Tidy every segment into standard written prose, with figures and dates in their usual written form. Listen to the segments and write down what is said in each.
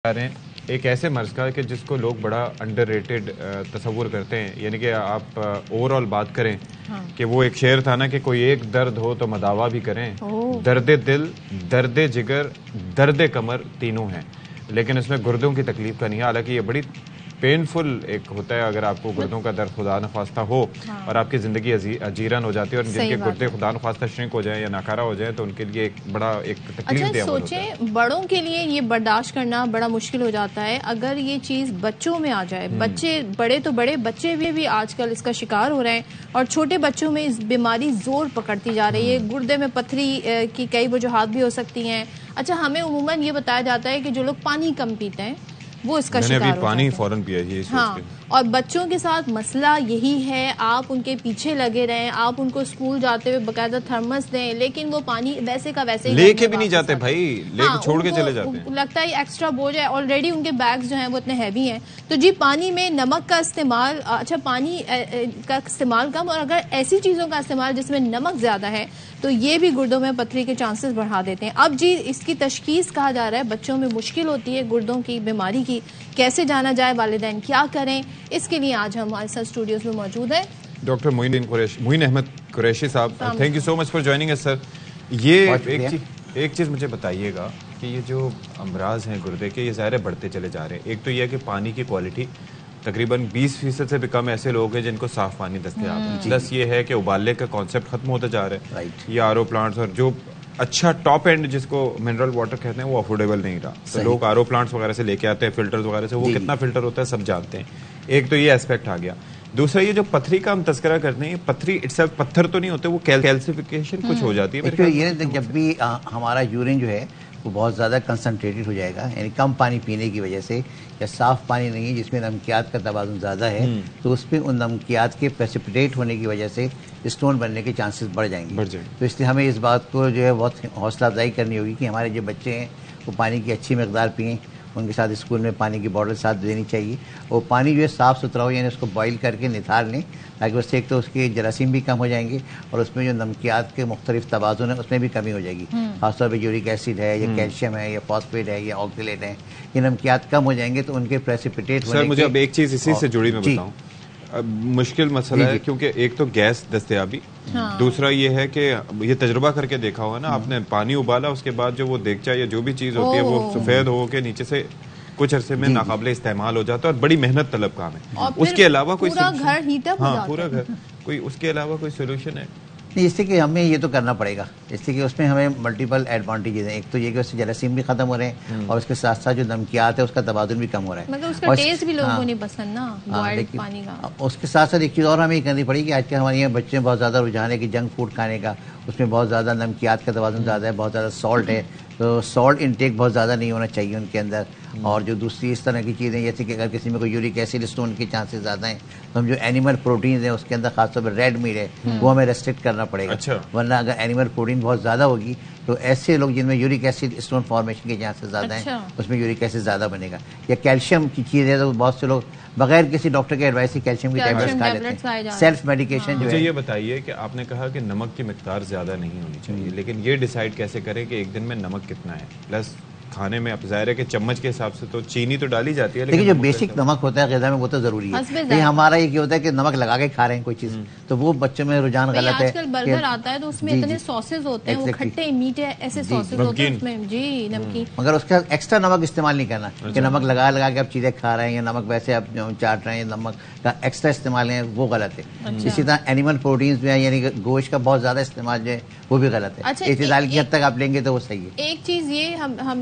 رہے ہیں ایک ایسے مرض کا کہ جس کو لوگ بڑا انڈر ریٹڈ تصور کرتے ہیں. یعنی کہ آپ اوور آل بات کریں کہ وہ ایک شعر تھا نا کہ کوئی ایک درد ہو تو مداوا بھی کریں. درد دل، درد جگر، درد کمر تینوں ہیں، لیکن اس میں گردوں کی تکلیف کا نہیں ہے. حالانکہ یہ بڑی پینفل ایک ہوتا ہے اگر آپ کو گردوں کا درد خدا نخواستہ ہو اور آپ کی زندگی اجیرن ہو جاتی ہے، اور جن کے گردے خدا نخواستہ شرنک ہو جائیں یا ناکارہ ہو جائیں تو ان کے لیے ایک بڑا ایک تکلیف دہ عمل ہوتا ہے. سوچیں بڑوں کے لیے یہ برداشت کرنا بڑا مشکل ہو جاتا ہے. اگر یہ چیز بچوں میں آ جائے، بچے بڑے تو بڑے، بچے بھی آج کل اس کا شکار ہو رہے ہیں، اور چھوٹے بچوں میں اس بیماری زور پکڑتی جا رہی ہے. گردے میں پتھری کی کئی وجوہات بھی ہو سکتی ہیں. اچھا، ہمیں عموماً یہ بتایا جاتا ہے کہ جو لوگ پانی کم پیتے ہیں وہ اس کا شکار ہو جاتے ہیں. پانی فوراً پیا یہ سوچ کے. اور بچوں کے ساتھ مسئلہ یہی ہے، آپ ان کے پیچھے لگے رہیں، آپ ان کو اسکول جاتے ہوئے باقاعدہ تھرمس دیں، لیکن وہ پانی ویسے کا ویسے ہی لے کے بھی نہیں جاتے بھائی، لے کے چھوڑ کے چلے جاتے ہیں. لگتا ہے ایکسٹرا بوجھ ہے، آلریڈی ان کے بیگز جو ہیں وہ اتنے ہیوی ہیں. تو جی پانی میں نمک کا استعمال، اچھا پانی کا استعمال کم، اور اگر ایسی چیزوں کا استعمال جس میں نمک زیادہ ہے تو یہ بھی گردوں میں پتھری کے چانسز بڑھا دیتے ہیں. اب جی اس کی تشخیص کہا جا رہا ہے بچوں میں مشکل ہوتی ہے گردوں کی بیماری کی، کیسے جانا جائے، والدین کیا کریں، اس کے لیے آج ہمارے ساتھ اسٹوڈیوز میں موجود ہیں ڈاکٹر معین احمد قریشی صاحب. Thank you so much for joining us sir. یہ ایک چیز مجھے بتائیے گا کہ یہ جو امراض ہیں گردے کے، یہ ظاہر بڑھتے چلے جا رہے ہیں. ایک تو یہ ہے کہ پانی کی کوالٹی تقریباً 20% سے بھی کم ایسے لوگ ہیں جن کو صاف پانی دستیاب ہے. پلس یہ ہے کہ ابالنے کا کانسیپٹ ختم ہوتا جا رہا ہے. یہ آر او پلانٹس اور جو اچھا ٹاپ اینڈ جس کو منرل واٹر کہتے ہیں وہ افورڈیبل نہیں رہا. تو لوگ آر او پلانٹس وغیرہ سے لے کے آتے ہیں، فلٹرز وغیرہ سے. وہ کتنا فلٹر ہوتا ہے سب جانتے ہیں. ایک تو یہ اسپیکٹ آ گیا. دوسرا یہ جو پتھری کا ہم تذکرہ کرتے ہیں، پتھری پتھر تو نہیں ہوتے، وہ کیلسیفیکیشن کچھ ہو جاتی ہے. یہ جب بھی ہمارا یورین جو ہے وہ بہت زیادہ کنسنٹریٹڈ ہو جائے گا، یعنی کم پانی پینے کی وجہ سے، یا صاف پانی نہیں ہے جس میں نمکیات کا توازن زیادہ ہے، تو اس میں ان نمکیات کے پریسپیٹیٹ ہونے کی وجہ سے اسٹون بننے کے چانسز بڑھ جائیں گے. تو اس لیے ہمیں اس بات کو جو ہے بہت حوصلہ افزائی کرنی ہوگی کہ ہمارے جو بچے ہیں وہ پانی کی اچھی مقدار پئیں. ان کے ساتھ اسکول میں پانی کی بوٹل ساتھ دینی چاہیے، اور پانی جو ہے صاف ستھرا ہو، یعنی اس کو بوائل کر کے نتھار لیں، تاکہ اس سے ایک تو اس کے جراثیم بھی کم ہو جائیں گے، اور اس میں جو نمکیات کے مختلف توازن ہیں اس میں بھی کمی ہو جائے گی. خاص طور پہ یورک ایسڈ ہے، یا کیلشیم ہے، یا فاسفیٹ ہے، یا آکسیلیٹ ہے، یہ نمکیات کم ہو جائیں گے تو ان کے پریسپیٹیٹ ہونے. سر مجھے اب ایک چیز اسی سے جڑی میں بتاؤں. مشکل مسئلہ ہے کیونکہ ایک تو گیس دستیابی، دوسرا یہ ہے کہ یہ تجربہ کر کے دیکھا ہوا نا آپ نے، پانی ابالا اس کے بعد جو وہ دیگچا یا جو بھی چیز ہوتی ہے وہ سفید ہو کے نیچے سے کچھ عرصے میں ناقابل استعمال ہو جاتا ہے، اور بڑی محنت طلب کام ہے. اس کے علاوہ کوئی پورا گھر ہیٹ اپ ہو جاتا ہے. پورا گھر کوئی اس کے علاوہ کوئی سولوشن ہے نہیں، اس سے کہ ہمیں یہ تو کرنا پڑے گا. اس سے کہ اس میں ہمیں ملٹیپل ایڈوانٹیجز ہیں. ایک تو یہ کہ اس سے جراثیم بھی ختم ہو رہے ہیں، اور اس کے ساتھ ساتھ جو نمکیات ہے اس کا توازن بھی کم ہو رہا ہے. مگر اس کا ٹیسٹ بھی لوگوں کو نہیں پسند نا، بوائلڈ پانی کا. اس کے ساتھ ساتھ ایک چیز اور ہمیں یہ کرنی پڑے گی کہ آج کل ہمارے یہاں بچے میں بہت زیادہ رجحان ہے کہ جنک فوڈ کھانے کا، اس میں بہت زیادہ نمکیات کا توازن زیادہ ہے، بہت زیادہ سالٹ ہے. تو سالٹ انٹیک بہت زیادہ نہیں ہونا چاہیے ان کے اندر. اور جو دوسری اس طرح کی چیزیں جیسے کہ اگر کسی میں کوئی یورک ایسڈ اسٹون کے چانسز زیادہ ہیں تو ہم جو اینیمل پروٹینز ہیں اس کے اندر خاص طور پر ریڈ میٹ ہے وہ ہمیں ریسٹرکٹ کرنا پڑے گا. ورنہ اگر اینیمل پروٹین بہت زیادہ ہوگی تو ایسے لوگ جن میں یورک ایسڈ اسٹون فارمیشن کے چانسز زیادہ ہیں اس میں یورک ایسڈ زیادہ بنے گا. یا کیلشیم کی چیز ہے تو بہت سے لوگ بغیر کسی ڈاکٹر کے ایڈوائس سے کیلشیم کی ٹیبلٹس کھا لیتے ہیں، سیلف میڈیکیشن جو ہے. مجھے یہ بتائیے کہ آپ نے کہا کہ نمک کی مقدار زیادہ نہیں ہونی چاہیے، لیکن یہ ڈیسائیڈ کیسے کریں کہ ایک دن میں نمک کتنا ہے؟ پلس کھانے میں اب ظاہر ہے کہ چمچ کے حساب سے تو چینی تو ڈالی جاتی ہے، لیکن جو بیسک نمک ہوتا ہے غذا میں وہ تو ضروری ہے. لیکن ہمارا یہ ہوتا ہے کہ نمک لگا کے کھا رہے ہیں کوئی چیز، تو وہ بچوں میں رجحان غلط ہے. آج کل برگر آتا ہے تو اس میں اتنے ساسز ہوتے ہیں، وہ کھٹے میٹھے ایسے ساسز ہوتے ہیں اس میں. جی نمکین، مگر اس کا ایکسٹرا نمک استعمال نہیں کرنا کہ نمک لگا کے آپ چیزیں کھا رہے ہیں، یا نمک ویسے آپ چاٹ رہے ہیں، نمک کا ایکسٹرا استعمال ہے وہ غلط ہے. اسی طرح اینیمل پروٹینز جو ہے یعنی گوشت کا بہت زیادہ استعمال جو ہے وہ بھی غلط ہے. اعتدال کی حد تک آپ لیں گے تو وہ صحیح ہے. ایک چیز یہ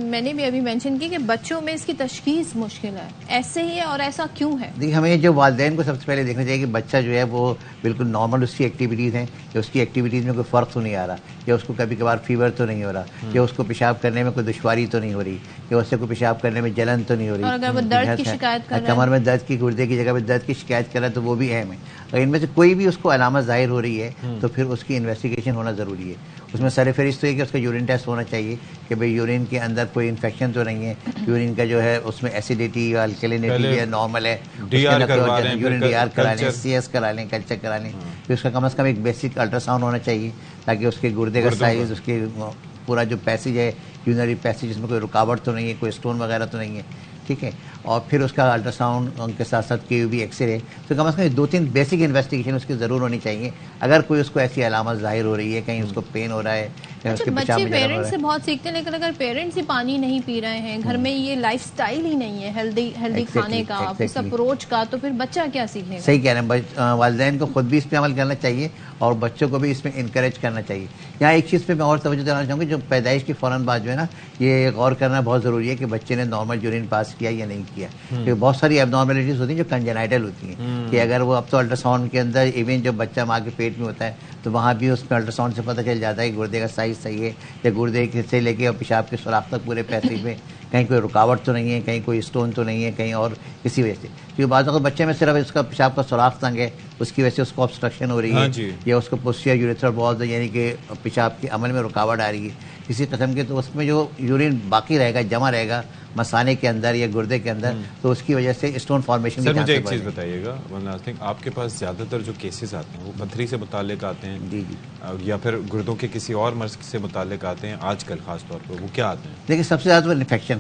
میں نے بھی ابھی مینشن کی کہ بچوں میں اس کی تشخیص مشکل ہے، ایسے ہی ہے اور ایسا کیوں ہے؟ دیکھیے ہمیں جو والدین کو سب سے پہلے دیکھنا چاہیے کہ بچہ جو ہے وہ بالکل نارمل اس کی ایکٹیویٹیز ہیں، کہ اس کی ایکٹیویٹیز میں کوئی فرق تو نہیں آ رہا، یا اس کو کبھی کبھار فیور تو نہیں ہو رہا، یا اس کو پیشاب کرنے میں کوئی دشواری تو نہیں ہو رہی، یا اس سے کوئی پیشاب کرنے میں جلن تو نہیں ہو رہی، اور اگر وہ درد کی شکایت کر رہا ہے، کمر میں درد کی، گردے کی جگہ پہ درد کی شکایت کر رہا ہے تو وہ بھی اہم ہے. اگر ان میں سے کوئی بھی اس کو علامت ظاہر ہو رہی ہے تو پھر اس کی انویسٹیگیشن ہونا ضروری ہے. اس میں سر فہرست ہے کہ اس کا یورین ٹیسٹ ہونا چاہیے کہ بھئی یورین کے اندر کوئی انفیکشن تو نہیں ہے، یورین کا جو ہے اس میں ایسیڈیٹی یا الکلینیٹی ہے نارمل ہے، یورین ڈی آر کرا لیں، سی ایس کرا لیں، کلچر کرا لیں. پھر اس کا کم از کم ایک بیسک الٹرا ساؤنڈ ہونا چاہیے تاکہ اس کے گردے کا سائز، اس کے پورا جو پیسیج ہے یونری پیسیج، اس میں کوئی رکاوٹ تو نہیں ہے، کوئی اسٹون وغیرہ تو نہیں ہے. ٹھیک ہے, اور پھر اس کا الٹرا ساؤنڈ ان کے ساتھ ساتھ QUB ایکس رے, تو کم از کم 2-3 بیسک انویسٹیگیشن اس کی ضرور ہونی چاہیے. اگر کوئی اس کو ایسی علامت ظاہر ہو رہی ہے, کہیں اس کو پین ہو رہا ہے, بچے پیرنٹس سے بہت سیکھتے ہیں, لیکن اگر پیرنٹس ہی پانی نہیں پی رہے ہیں گھر میں, یہ لائف سٹائل ہی نہیں ہے ہیلدی کھانے کا, اس اپروچ کا, تو پھر بچہ کیا سیکھے گا؟ صحیح کہہ رہے ہیں, والدین کو خود بھی اس پہ عمل کرنا چاہیے اور بچوں کو بھی اس میں انکریج کرنا چاہیے. یہاں ایک چیز پہ میں اور توجہ دینا چاہوں گی, جو پیدائش کی فوراً بعد جو ہے نا, یہ غور کرنا بہت ضروری ہے کہ بچے نے نارمل یورین پاس کیا یا نہیں کیا, کیونکہ بہت ساری اب نارملٹیز ہوتی ہیں جو کنجنائٹل ہوتی ہیں, کہ اگر وہ اب تو الٹرا ساؤنڈ کے اندر ایون جب بچہ ماں کے پیٹ میں ہوتا ہے تو وہاں بھی اس میں الٹرا ساؤنڈ سے پتہ چل جاتا ہے کہ گردے کا سائز صحیح ہے, یا گردے سے لے کے اور پیشاب کے سوراخ تک پورے پیسیج میں کہیں کوئی رکاوٹ تو نہیں ہے, کہیں کوئی اسٹون تو نہیں ہے, کہیں اور کسی وجہ سے, کیونکہ بعض اوقات بچے میں صرف اس کا پیشاب کا سوراخ تنگ ہے, اس کی وجہ سے اس کو obstruction ہو رہی ہے, یا اس کو posterior urethral valve یعنی کہ پیشاب کے عمل میں رکاوٹ آ رہی ہے کسی قسم کے, تو اس میں جو یورین باقی رہے گا, جمع رہے گا مثانے کے اندر یا گردے کے اندر, تو اس کی وجہ سے اسٹون فارمیشن کی. سر مجھے ایک چیز بتائیے گا, آپ کے پاس زیادہ تر جو کیسز آتے ہیں وہ پتھری سے متعلق آتے ہیں جی یا پھر گردوں کے کسی اور مرض سے متعلق آتے ہیں آج کل خاص طور پر, وہ کیا آتے ہیں؟ دیکھیں سب سے زیادہ تو انفیکشن,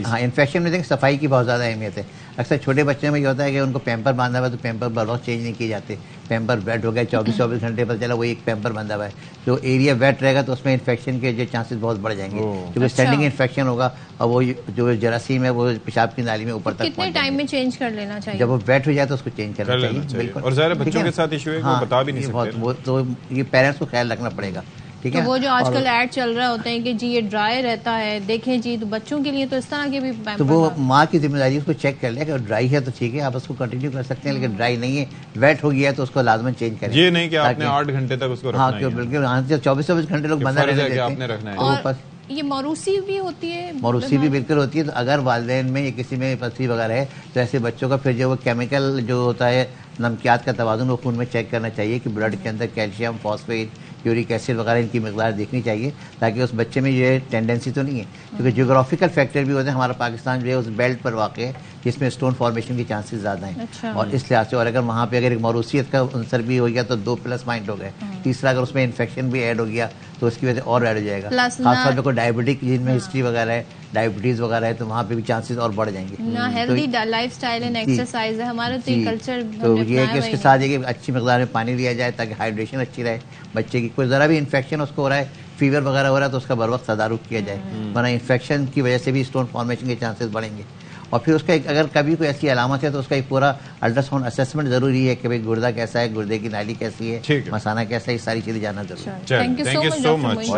ہاں انفیکشن میں دیکھیں صفائی کی بہت زیادہ اہمیت ہے. اکثر چھوٹے بچوں میں یہ ہوتا ہے کہ ان کو پیمپر باندھا ہوا ہے تو پیمپر بر وقت چینج نہیں کیے جاتے, پیمپر ویٹ ہو گیا 24 گھنٹے پتہ چلا وہ ایک پیمپر باندھا ہوا ہے, جو ایریا ویٹ رہے گا تو اس میں انفیکشن کے جو چانسز بہت بڑھ جائیں گے, کیونکہ اسٹینڈنگ انفیکشن ہوگا اور وہ جو جراثیم ہے وہ پیشاب کی نالی میں اوپر تک کتنے ٹائم میں چینج کر لینا چاہیے؟ جب وہ ویٹ ہو جائے تو اس کو چینج کرنا چاہیے. بالکل, اور ظاہر بچوں کے ساتھ ایشو ہے وہ بتا بھی نہیں سکتے, وہ تو یہ پیرنٹس کو خیال رکھنا پڑے گا. ٹھیک ہے, وہ جو آج کل ایڈ چل رہا ہوتا ہے کہ جی یہ ڈرائی رہتا ہے, دیکھیں جی, تو بچوں کے لیے تو اس طرح کے بھی, تو وہ ماں کی ذمہ داری اس کو چیک کر لیا کہ ڈرائی ہے تو ٹھیک ہے آپ اس کو کنٹینیو کر سکتے ہیں, لیکن ڈرائی نہیں ہے, ویٹ ہو گیا ہے تو اس کو لازماً چینج کریں. یہ نہیں کہ آپ نے 8 گھنٹے تک اس کو رکھنا ہے. ہاں بالکل, 24 گھنٹے لوگ بندہ رہنے دیتے ہیں. اور یہ موروثی بھی ہوتی ہے, موروثی بھی بالکل ہوتی ہے. تو اگر والدین میں یا کسی میں پتھری وغیرہ ہے تو ایسے بچوں کا پھر جو وہ کیمیکل جو ہوتا ہے نمکیات کا توازن وہ خون میں چیک کرنا چاہیے کہ بلڈ کے اندر کیلشیم, فاسفیٹ, یورک ایسڈ وغیرہ ان کی مقدار دیکھنی چاہیے, تاکہ اس بچے میں یہ ٹینڈنسی تو نہیں ہے, کیونکہ جیوگرافیکل فیکٹر بھی ہوتے ہیں. ہمارا پاکستان جو ہے اس بیلٹ پر واقع ہے جس میں اسٹون فارمیشن کے چانسز زیادہ ہیں, اور اس لحاظ سے, اور اگر وہاں پہ اگر ایک موروثیت کا عنصر بھی ہو گیا تو 2+ ہو گئے, تیسرا اگر اس میں انفیکشن بھی ایڈ ہو گیا تو اس کی وجہ سے اور ایڈ ہو جائے گا. خاص طور پہ کوئی ڈائبٹک جن میں ہسٹری وغیرہ ہے, ڈائبٹیز وغیرہ ہے, تو وہاں پہ بھی چانسز اور بڑھ جائیں گے. Healthy life style and exercise ہے ہمارا تو یہ کلچر, تو یہ ہے کہ اس کے ساتھ یہ کہ اچھی مقدار میں پانی لیا جائے تاکہ ہائیڈریشن اچھی رہے بچے کی. کوئی ذرا بھی انفیکشن اس کو ہو رہا ہے, فیور وغیرہ ہو رہا ہے, تو اس کا بر وقت تدارک کیا جائے, ورنہ انفیکشن کی وجہ سے بھی اسٹون فارمیشن کے چانسز بڑھیں گے. اور پھر اس کا اگر کبھی کوئی ایسی علامت ہے تو اس کا ایک پورا الٹرا ساؤنڈ اسسمنٹ ضروری ہے کہ بھائی گردہ کیسا ہے, گردے کی نالی کیسی ہے, مثانہ کیسا ہے, یہ ساری چیزیں جاننا ضروری ہے. Thank you so much.